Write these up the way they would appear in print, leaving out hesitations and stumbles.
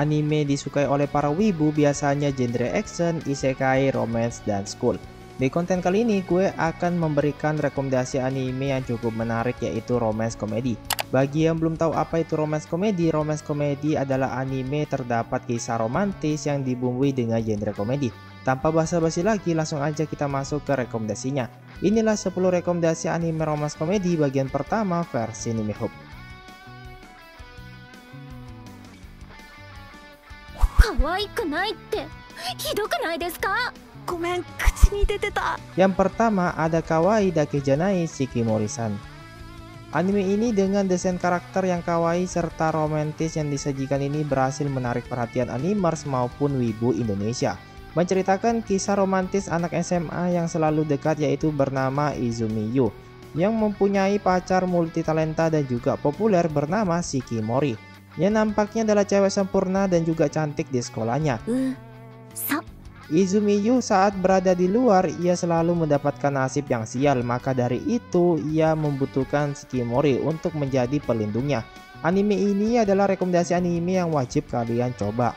Anime disukai oleh para wibu biasanya genre action, isekai, romance, dan school. Di konten kali ini gue akan memberikan rekomendasi anime yang cukup menarik, yaitu romance komedi. Bagi yang belum tahu apa itu romance komedi adalah anime terdapat kisah romantis yang dibumbui dengan genre komedi. Tanpa basa-basi lagi, langsung aja kita masuk ke rekomendasinya. Inilah 10 rekomendasi anime romance komedi bagian pertama versi Nimehub. 可愛くないってひどくないですか？ごめん、口に出てた。 Yang pertama ada Kawaii Dake Janai Shikimori-san. Anime ini dengan desain karakter yang kawaii serta romantis yang disajikan ini berhasil menarik perhatian animers maupun wibu Indonesia. Menceritakan kisah romantis anak SMA yang selalu dekat, yaitu bernama Izumi Yu, yang mempunyai pacar multitalenta dan juga populer bernama Shikimori, yang nampaknya adalah cewek sempurna dan juga cantik di sekolahnya. Izumi Yu saat berada di luar, ia selalu mendapatkan nasib yang sial, maka dari itu ia membutuhkan Shikimori untuk menjadi pelindungnya. Anime ini adalah rekomendasi anime yang wajib kalian coba.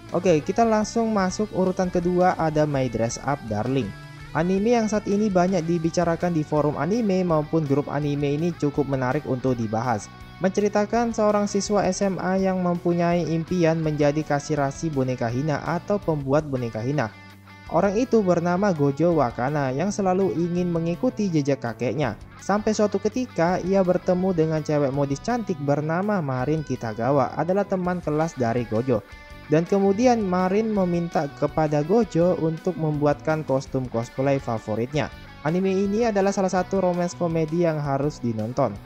Oke, kita langsung masuk urutan kedua, ada My Dress Up Darling. Anime yang saat ini banyak dibicarakan di forum anime maupun grup anime ini cukup menarik untuk dibahas. Menceritakan seorang siswa SMA yang mempunyai impian menjadi kasir rasi boneka hina atau pembuat boneka hina. Orang itu bernama Gojo Wakana yang selalu ingin mengikuti jejak kakeknya. Sampai suatu ketika ia bertemu dengan cewek modis cantik bernama Marin Kitagawa, adalah teman kelas dari Gojo. Dan kemudian Marin meminta kepada Gojo untuk membuatkan kostum cosplay favoritnya. Anime ini adalah salah satu romance komedi yang harus dinonton.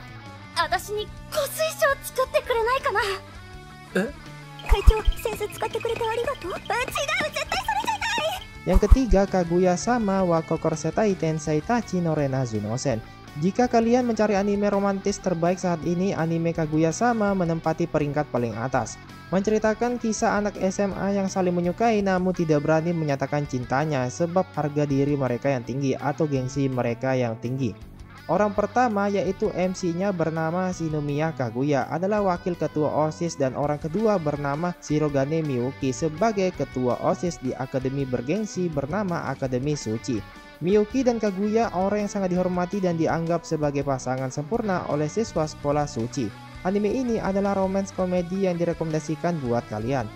Yang ketiga, Kaguya-sama wa Kokorsetai Tensei Tachi no Renazu no Sen. Jika kalian mencari anime romantis terbaik saat ini, anime Kaguya-sama menempati peringkat paling atas. Menceritakan kisah anak SMA yang saling menyukai namun tidak berani menyatakan cintanya sebab harga diri mereka yang tinggi atau gengsi mereka yang tinggi. Orang pertama, yaitu MC-nya bernama Shinomiya Kaguya, adalah wakil ketua OSIS, dan orang kedua bernama Shirogane Miyuki sebagai ketua OSIS di akademi bergengsi bernama Akademi Suci. Miyuki dan Kaguya orang yang sangat dihormati dan dianggap sebagai pasangan sempurna oleh siswa sekolah Suci. Anime ini adalah romance komedi yang direkomendasikan buat kalian.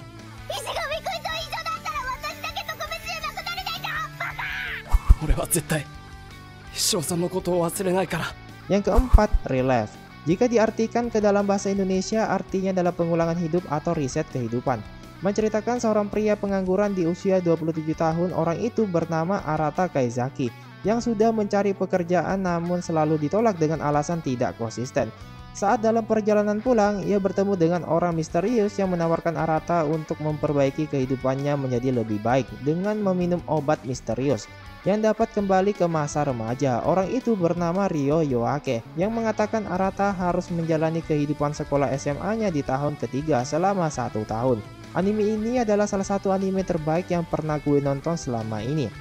Yang keempat, Relive. Jika diartikan ke dalam bahasa Indonesia, artinya adalah pengulangan hidup atau riset kehidupan. Menceritakan seorang pria pengangguran di usia 27 tahun, orang itu bernama Arata Kaizaki, yang sudah mencari pekerjaan namun selalu ditolak dengan alasan tidak konsisten. Saat dalam perjalanan pulang, ia bertemu dengan orang misterius yang menawarkan Arata untuk memperbaiki kehidupannya menjadi lebih baik dengan meminum obat misterius yang dapat kembali ke masa remaja. Orang itu bernama Ryo Yoake yang mengatakan Arata harus menjalani kehidupan sekolah SMA-nya di tahun ketiga selama 1 tahun. Anime ini adalah salah satu anime terbaik yang pernah gue nonton selama ini.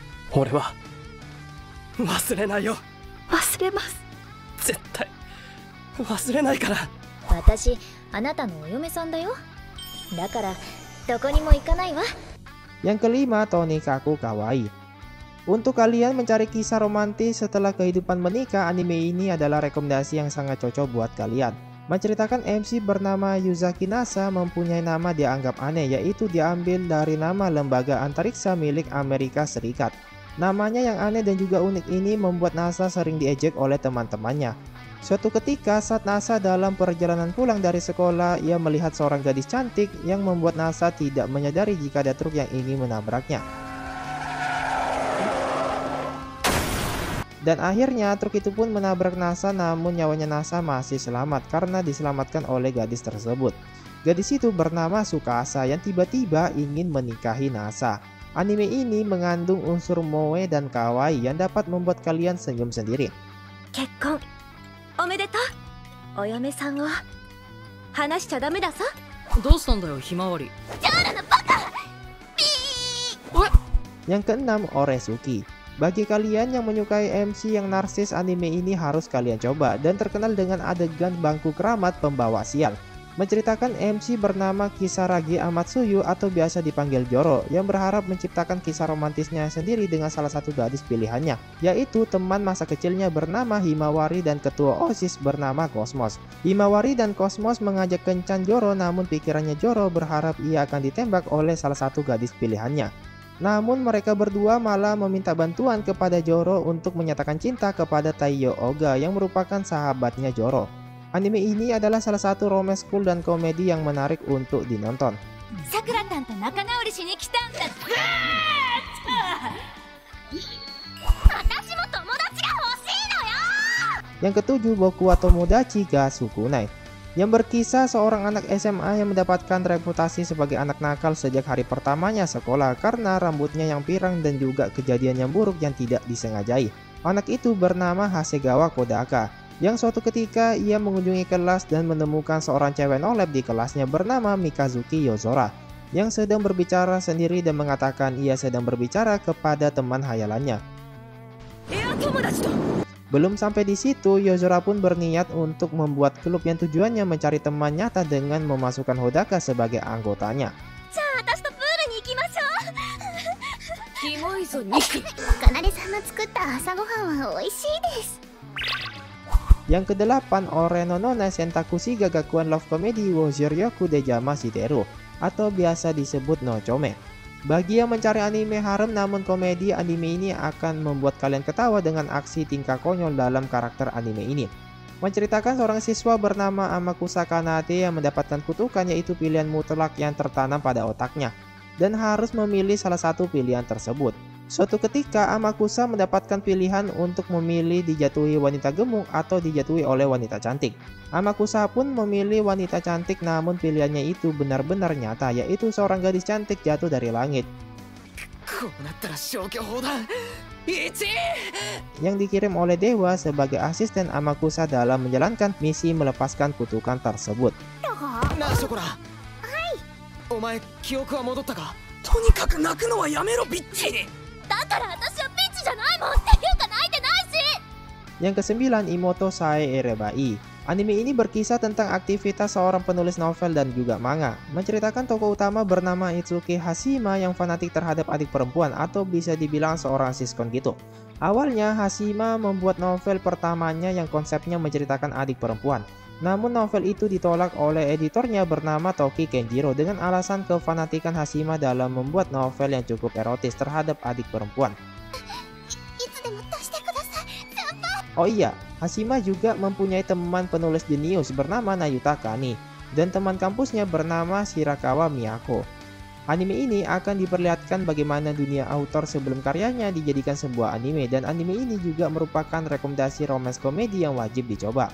Yang kelima, Tonikaku Kawaii. Untuk kalian mencari kisah romantis setelah kehidupan menikah, anime ini adalah rekomendasi yang sangat cocok buat kalian. Menceritakan MC bernama Yuzaki Nasa mempunyai nama dianggap aneh, yaitu diambil dari nama lembaga antariksa milik Amerika Serikat. Namanya yang aneh dan juga unik ini membuat Nasa sering diejek oleh teman-temannya. Suatu ketika saat Nasa dalam perjalanan pulang dari sekolah, ia melihat seorang gadis cantik yang membuat Nasa tidak menyadari jika ada truk yang ingin menabraknya. Dan akhirnya truk itu pun menabrak Nasa, namun nyawanya Nasa masih selamat karena diselamatkan oleh gadis tersebut. Gadis itu bernama Tsukasa yang tiba-tiba ingin menikahi Nasa. Anime ini mengandung unsur moe dan kawaii yang dapat membuat kalian senyum sendiri. Kekkon omedetou. Oyame-san wa hanashicca dame da sa. Dousanda yo, Himawari? Jara no baka. Yang keenam, Oresuki. Bagi kalian yang menyukai MC yang narsis, anime ini harus kalian coba dan terkenal dengan adegan bangku keramat pembawa sial. Menceritakan MC bernama Kisaragi Amatsuyu atau biasa dipanggil Joro yang berharap menciptakan kisah romantisnya sendiri dengan salah satu gadis pilihannya, yaitu teman masa kecilnya bernama Himawari dan ketua OSIS bernama Cosmos. Himawari dan Cosmos mengajak kencan Joro, namun pikirannya Joro berharap ia akan ditembak oleh salah satu gadis pilihannya. Namun mereka berdua malah meminta bantuan kepada Joro untuk menyatakan cinta kepada Taiyo Oga yang merupakan sahabatnya Joro. Anime ini adalah salah satu romance cool dan komedi yang menarik untuk dinonton. Yang ketujuh, Boku wa Tomodachi ga Sukunai, yang berkisah seorang anak SMA yang mendapatkan reputasi sebagai anak nakal sejak hari pertamanya sekolah karena rambutnya yang pirang dan juga kejadian yang buruk yang tidak disengajai. Anak itu bernama Hasegawa Kodaka, yang suatu ketika ia mengunjungi kelas dan menemukan seorang cewek nolep di kelasnya bernama Mikazuki Yozora, yang sedang berbicara sendiri dan mengatakan ia sedang berbicara kepada teman hayalannya. Belum sampai di situ, Yozora pun berniat untuk membuat klub yang tujuannya mencari teman nyata dengan memasukkan Hodaka sebagai anggotanya. Yang kedelapan, Ore no Nona Sentakushi Gagakuan Love Comedy wo Shiryoku de Jama Shiteru atau biasa disebut no Chome. Bagi yang mencari anime harem namun komedi, anime ini akan membuat kalian ketawa dengan aksi tingkah konyol dalam karakter anime ini. Menceritakan seorang siswa bernama Amakusa Kanate yang mendapatkan kutukan, yaitu pilihan mutlak yang tertanam pada otaknya, dan harus memilih salah satu pilihan tersebut. Suatu ketika Amakusa mendapatkan pilihan untuk memilih dijatuhi wanita gemuk atau dijatuhi oleh wanita cantik. Amakusa pun memilih wanita cantik, namun pilihannya itu benar-benar nyata, yaitu seorang gadis cantik jatuh dari langit yang dikirim oleh dewa sebagai asisten Amakusa dalam menjalankan misi melepaskan kutukan tersebut. Yang kesembilan, Imoto Sae Erebai. Anime ini berkisah tentang aktivitas seorang penulis novel dan juga manga. Menceritakan tokoh utama bernama Itsuki Hashima yang fanatik terhadap adik perempuan atau bisa dibilang seorang siskon gitu. Awalnya Hashima membuat novel pertamanya yang konsepnya menceritakan adik perempuan. Namun novel itu ditolak oleh editornya bernama Toki Kenjiro dengan alasan kefanatikan Hashima dalam membuat novel yang cukup erotis terhadap adik perempuan. Oh iya, Hashima juga mempunyai teman penulis jenius bernama Nayuta Kani dan teman kampusnya bernama Shirakawa Miyako. Anime ini akan diperlihatkan bagaimana dunia autor sebelum karyanya dijadikan sebuah anime, dan anime ini juga merupakan rekomendasi romance komedi yang wajib dicoba.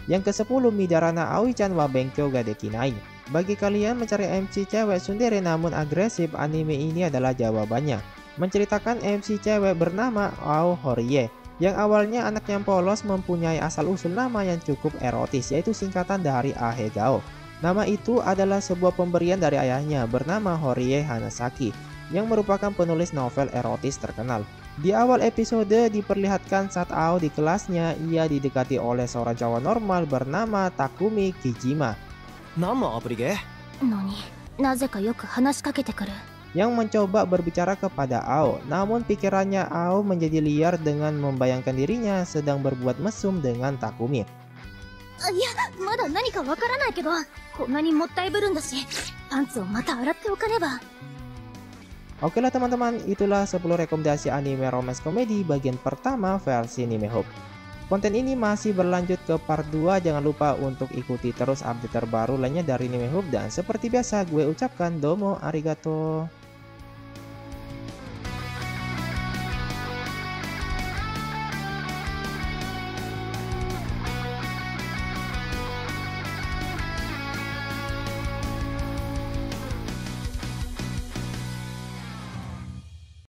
Yang ke-10, Midarana Aoi-chan wa Benkyou ga Dekinai. Bagi kalian mencari MC cewek tsundere namun agresif, anime ini adalah jawabannya. Menceritakan MC cewek bernama Ao Horie, yang awalnya anak yang polos mempunyai asal-usul nama yang cukup erotis, yaitu singkatan dari Ahegao. Nama itu adalah sebuah pemberian dari ayahnya bernama Horie Hanasaki, yang merupakan penulis novel erotis terkenal. Di awal episode diperlihatkan saat Ao di kelasnya, ia didekati oleh seorang cowok normal bernama Takumi Kijima yang mencoba berbicara kepada Ao. Namun pikirannya Ao menjadi liar dengan membayangkan dirinya sedang berbuat mesum dengan Takumi. Oke lah teman-teman, itulah 10 rekomendasi anime romance komedi bagian pertama versi Anime Hope. Konten ini masih berlanjut ke part 2, jangan lupa untuk ikuti terus update terbaru lainnya dari Anime Hope, dan seperti biasa gue ucapkan domo arigato.